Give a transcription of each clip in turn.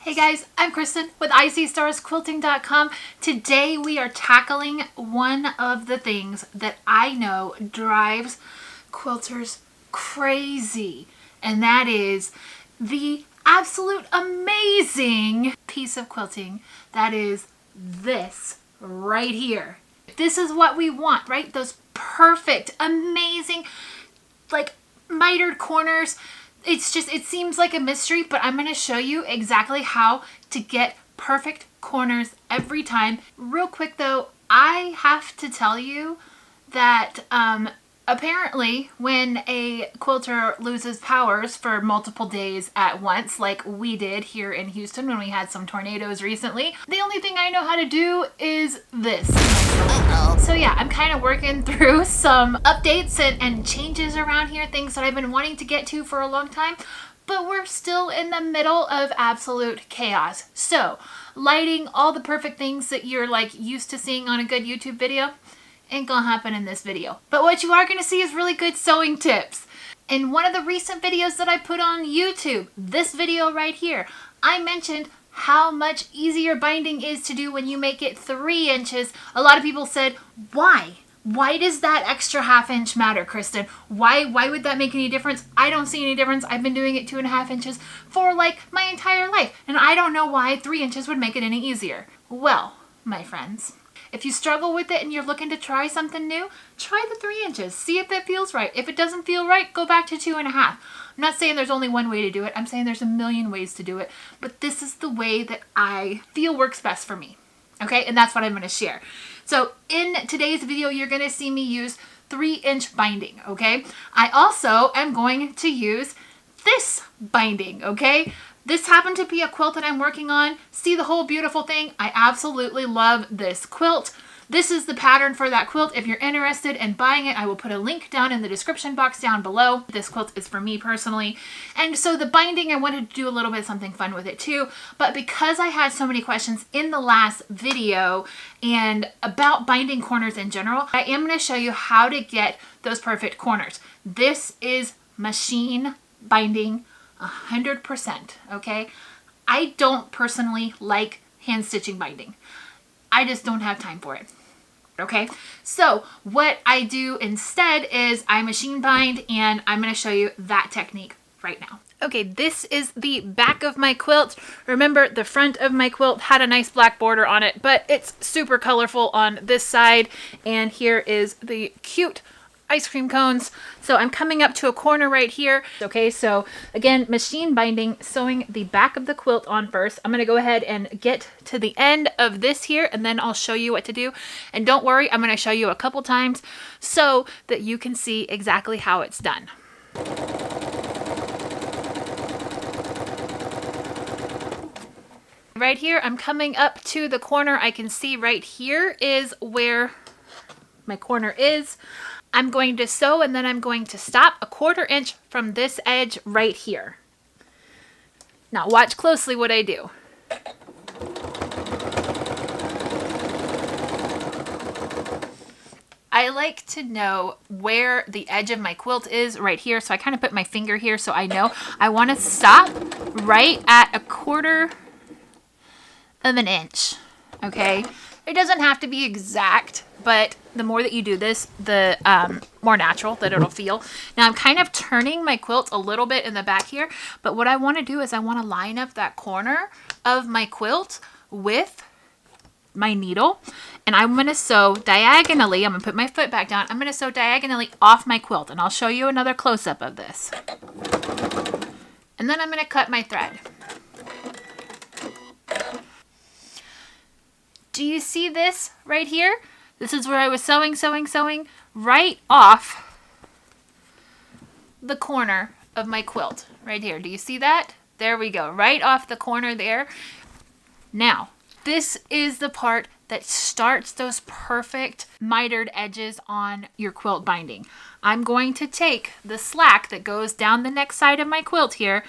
Hey guys, I'm Kristen with ICStarsQuilting.com. Today we are tackling one of the things that I know drives quilters crazy, and that is the absolute amazing piece of quilting that is this right here. This is what we want, right? Those perfect, amazing, like mitered corners. It seems like a mystery, but I'm going to show you exactly how to get perfect corners every time. Real quick though, I have to tell you that apparently when a quilter loses powers for multiple days at once, like we did here in Houston when we had some tornadoes recently, the only thing I know how to do is this. So yeah, I'm kind of working through some updates and changes around here, things that I've been wanting to get to for a long time, but we're still in the middle of absolute chaos. So lighting all the perfect things that you're like used to seeing on a good YouTube video ain't gonna happen in this video. But what you are gonna see is really good sewing tips. In one of the recent videos that I put on YouTube, this video right here, I mentioned how much easier binding is to do when you make it 3 inches. A lot of people said, why? Why does that extra ½ inch matter, Kristen? Why would that make any difference? I don't see any difference. I've been doing it 2.5 inches for like my entire life, and I don't know why 3 inches would make it any easier. Well, my friends, if you struggle with it and you're looking to try something new, try the 3 inches. See if it feels right. If it doesn't feel right, go back to 2.5. I'm not saying there's only one way to do it. I'm saying there's a million ways to do it. But this is the way that I feel works best for me. Okay? And that's what I'm going to share. So in today's video, you're going to see me use 3-inch binding. Okay? I also am going to use this binding. Okay? This happened to be a quilt that I'm working on. See the whole beautiful thing? I absolutely love this quilt. This is the pattern for that quilt. If you're interested in buying it, I will put a link down in the description box down below. This quilt is for me personally. And so the binding, I wanted to do a little bit of something fun with it too. But because I had so many questions in the last video and about binding corners in general, I am going to show you how to get those perfect corners. This is machine binding 100%, okay? I don't personally like hand stitching binding. I just don't have time for it. Okay, so what I do instead is I machine bind, and I'm going to show you that technique right now. Okay, this is the back of my quilt. Remember, the front of my quilt had a nice black border on it, but it's super colorful on this side. And here is the cute ice cream cones. So I'm coming up to a corner right here. Okay, so again, machine binding, sewing the back of the quilt on first. I'm going to go ahead and get to the end of this here, and then I'll show you what to do. And don't worry, I'm going to show you a couple times so that you can see exactly how it's done. Right here, I'm coming up to the corner. I can see right here is where my corner is. I'm going to sew, and then I'm going to stop 1/4 inch from this edge right here. Now watch closely what I do. I like to know where the edge of my quilt is right here, so I kind of put my finger here so I know. I want to stop right at 1/4 of an inch, okay? It doesn't have to be exact, but the more that you do this, the more natural that it'll feel. Now I'm kind of turning my quilt a little bit in the back here, but what I want to do is I want to line up that corner of my quilt with my needle, and I'm going to sew diagonally. I'm going to put my foot back down. I'm going to sew diagonally off my quilt, and I'll show you another close-up of this. And then I'm going to cut my thread. Do you see this right here? This is where I was sewing right off the corner of my quilt right here. Do you see that? There we go, right off the corner there. Now, this is the part that starts those perfect mitered edges on your quilt binding. I'm going to take the slack that goes down the next side of my quilt here,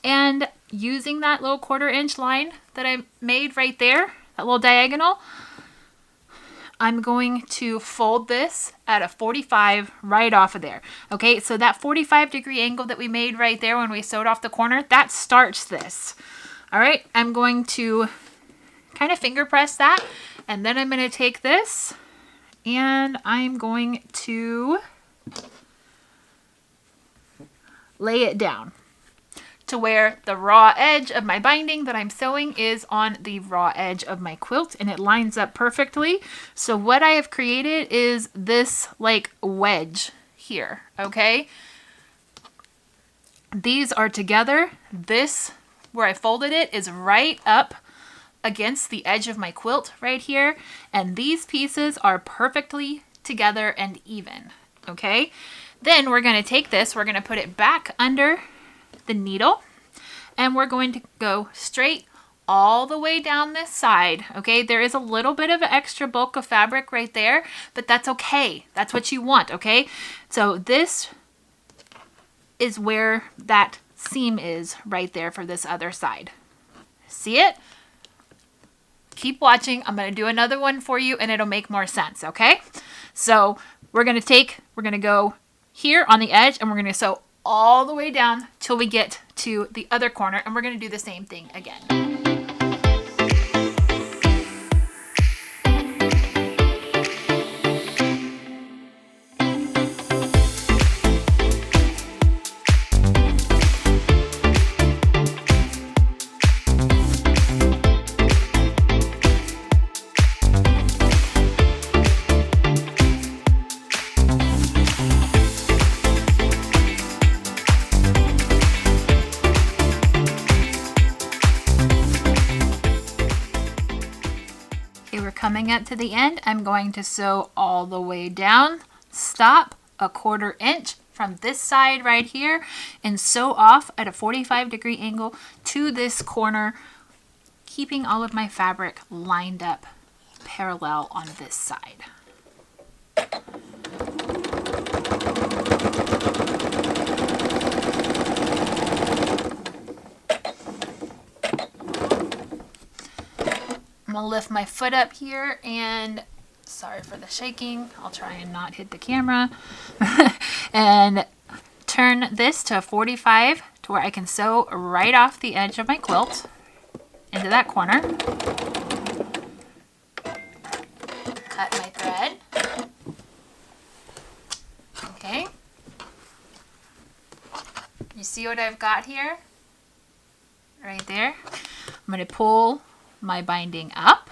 and using that little 1/4 inch line that I made right there, that little diagonal, I'm going to fold this at a 45 right off of there. Okay, so that 45-degree angle that we made right there when we sewed off the corner, that starts this. All right, I'm going to kind of finger press that, and then I'm going to take this and I'm going to lay it down to where the raw edge of my binding that I'm sewing is on the raw edge of my quilt, and it lines up perfectly. So what I have created is this like wedge here, okay? These are together. This, where I folded it, is right up against the edge of my quilt right here, and these pieces are perfectly together and even, okay? Then we're going to take this, we're going to put it back under the needle, and we're going to go straight all the way down this side, okay? There is a little bit of an extra bulk of fabric right there, but that's okay. That's what you want, okay? So this is where that seam is right there for this other side. See it? Keep watching. I'm going to do another one for you and it'll make more sense, okay? So we're going to go here on the edge, and we're going to sew all the way down till we get to the other corner, and we're going to do the same thing again. Coming up to the end, I'm going to sew all the way down, stop a 1/4 inch from this side right here, and sew off at a 45-degree angle to this corner, keeping all of my fabric lined up parallel on this side. I'm gonna lift my foot up here, and sorry for the shaking, I'll try and not hit the camera, and turn this to 45 to where I can sew right off the edge of my quilt into that corner. Cut my thread. Okay. You see what I've got here? Right there. I'm gonna pull my binding up.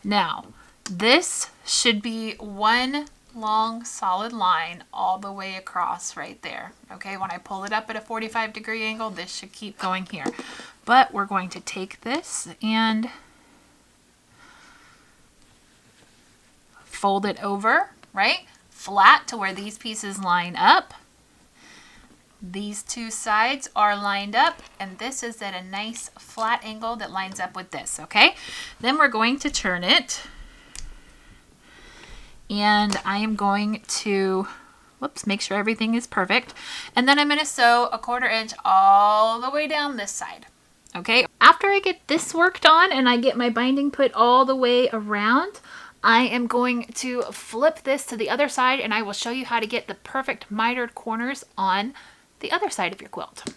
Now, this should be one long solid line all the way across right there. Okay, when I pull it up at a 45-degree angle, this should keep going here. But we're going to take this and fold it over, right? Flat to where these pieces line up. These two sides are lined up, and this is at a nice flat angle that lines up with this, okay? Then we're going to turn it, and I am going to, make sure everything is perfect, and then I'm going to sew a 1/4 inch all the way down this side, okay? After I get this worked on and I get my binding put all the way around, I am going to flip this to the other side, and I will show you how to get the perfect mitered corners on the other side of your quilt.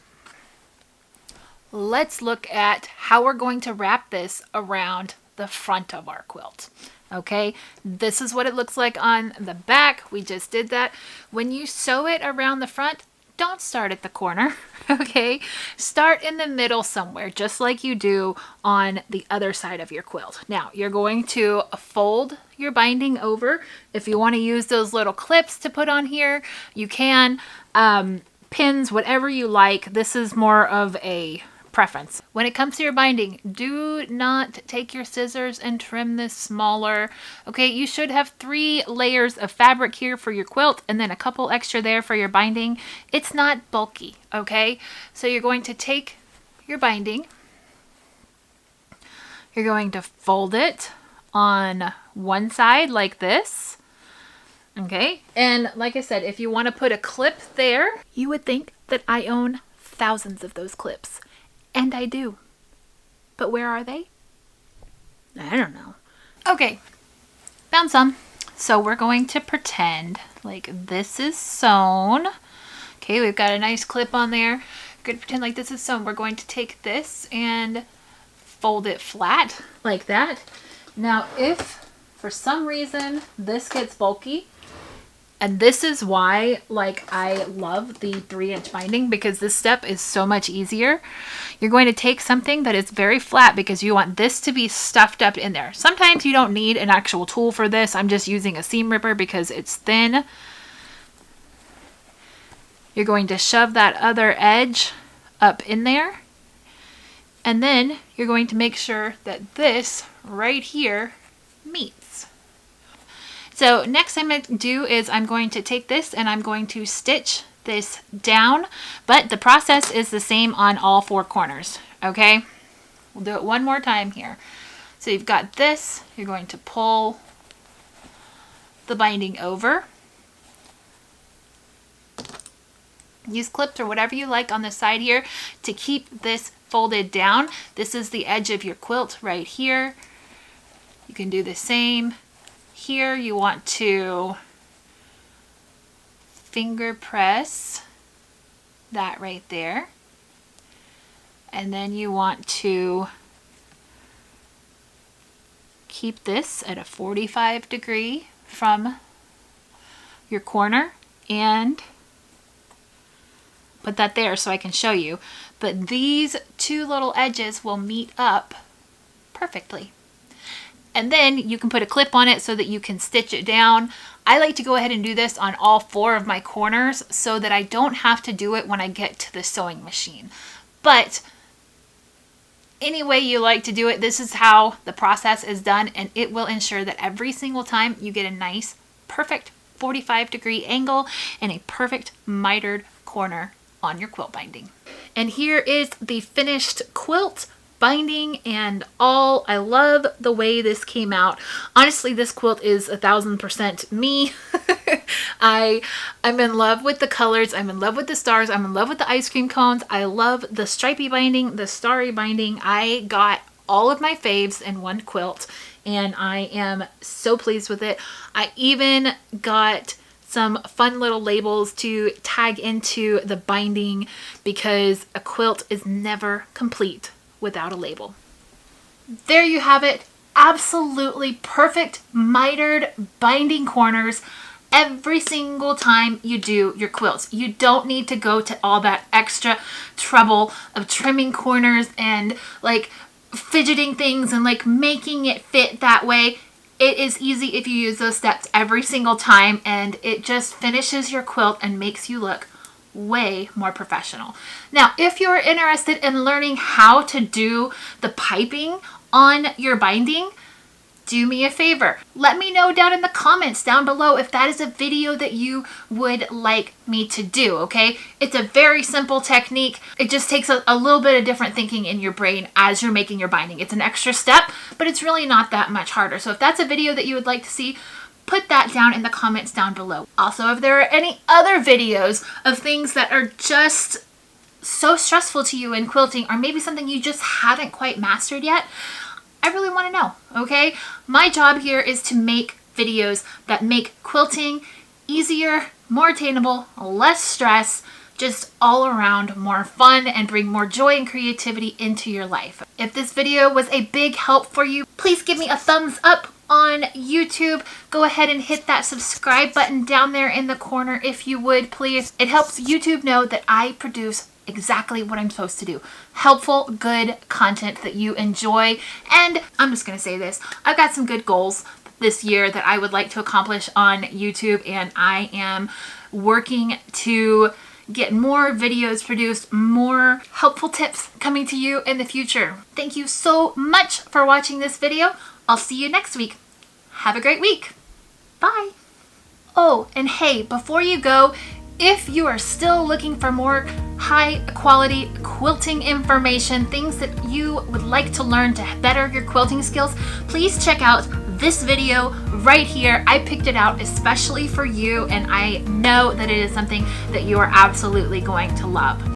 Let's look at how we're going to wrap this around the front of our quilt. Okay, this is what it looks like on the back. We just did that. When you sew it around the front, don't start at the corner, okay? Start in the middle somewhere, just like you do on the other side of your quilt. Now, you're going to fold your binding over. If you want to use those little clips to put on here, you can. Pins, whatever you like. This is more of a preference. When it comes to your binding, do not take your scissors and trim this smaller. Okay, you should have 3 layers of fabric here for your quilt, and then a couple extra there for your binding. It's not bulky, okay? So you're going to take your binding, you're going to fold it on one side like this. Okay, and like I said, if you want to put a clip there, you would think that I own thousands of those clips. And I do. But where are they? I don't know. Okay, found some. So we're going to pretend like this is sewn. Okay, we've got a nice clip on there. going to pretend like this is sewn. We're going to take this and fold it flat like that. Now, if for some reason this gets bulky, and this is why, like, I love the 3-inch binding, because this step is so much easier. You're going to take something that is very flat because you want this to be stuffed up in there. Sometimes you don't need an actual tool for this. I'm just using a seam ripper because it's thin. You're going to shove that other edge up in there. And then you're going to make sure that this right here meets. So next I'm going to do is I'm going to take this and I'm going to stitch this down, but the process is the same on all 4 corners, okay? We'll do it one more time here. So you've got this, you're going to pull the binding over. Use clips or whatever you like on the side here to keep this folded down. This is the edge of your quilt right here. You can do the same. Here you want to finger press that right there. And then you want to keep this at a 45 degree from your corner and put that there so I can show you. But these 2 little edges will meet up perfectly. And then you can put a clip on it so that you can stitch it down. I like to go ahead and do this on all 4 of my corners so that I don't have to do it when I get to the sewing machine. But any way you like to do it, this is how the process is done, and it will ensure that every single time you get a nice, perfect 45-degree angle and a perfect mitered corner on your quilt binding. And here is the finished quilt binding and all. I love the way this came out. Honestly, this quilt is 1000% me. I'm in love with the colors. I'm in love with the stars. I'm in love with the ice cream cones. I love the stripy binding, the starry binding. I got all of my faves in one quilt and I am so pleased with it. I even got some fun little labels to tag into the binding because a quilt is never complete without a label. There you have it. Absolutely perfect mitered binding corners every single time you do your quilts. You don't need to go to all that extra trouble of trimming corners and like fidgeting things and like making it fit that way. It is easy if you use those steps every single time, and it just finishes your quilt and makes you look way more professional. Now, if you're interested in learning how to do the piping on your binding, do me a favor. Let me know down in the comments down below if that is a video that you would like me to do, okay? It's a very simple technique. It just takes a little bit of different thinking in your brain as you're making your binding. It's an extra step, but it's really not that much harder. So if that's a video that you would like to see, put that down in the comments down below. Also, if there are any other videos of things that are just so stressful to you in quilting, or maybe something you just haven't quite mastered yet, I really want to know, okay? My job here is to make videos that make quilting easier, more attainable, less stress, just all around more fun, and bring more joy and creativity into your life. If this video was a big help for you, please give me a thumbs up on YouTube. Go ahead and hit that subscribe button down there in the corner if you would, please. It helps YouTube know that I produce exactly what I'm supposed to do. Helpful, good content that you enjoy. And I'm just gonna say this, I've got some good goals this year that I would like to accomplish on YouTube, and I am working to get more videos produced, more helpful tips coming to you in the future. Thank you so much for watching this video. I'll see you next week. Have a great week. Bye. Oh, and hey, before you go, if you are still looking for more high quality quilting information, things that you would like to learn to better your quilting skills, please check out this video right here. I picked it out especially for you, and I know that it is something that you are absolutely going to love.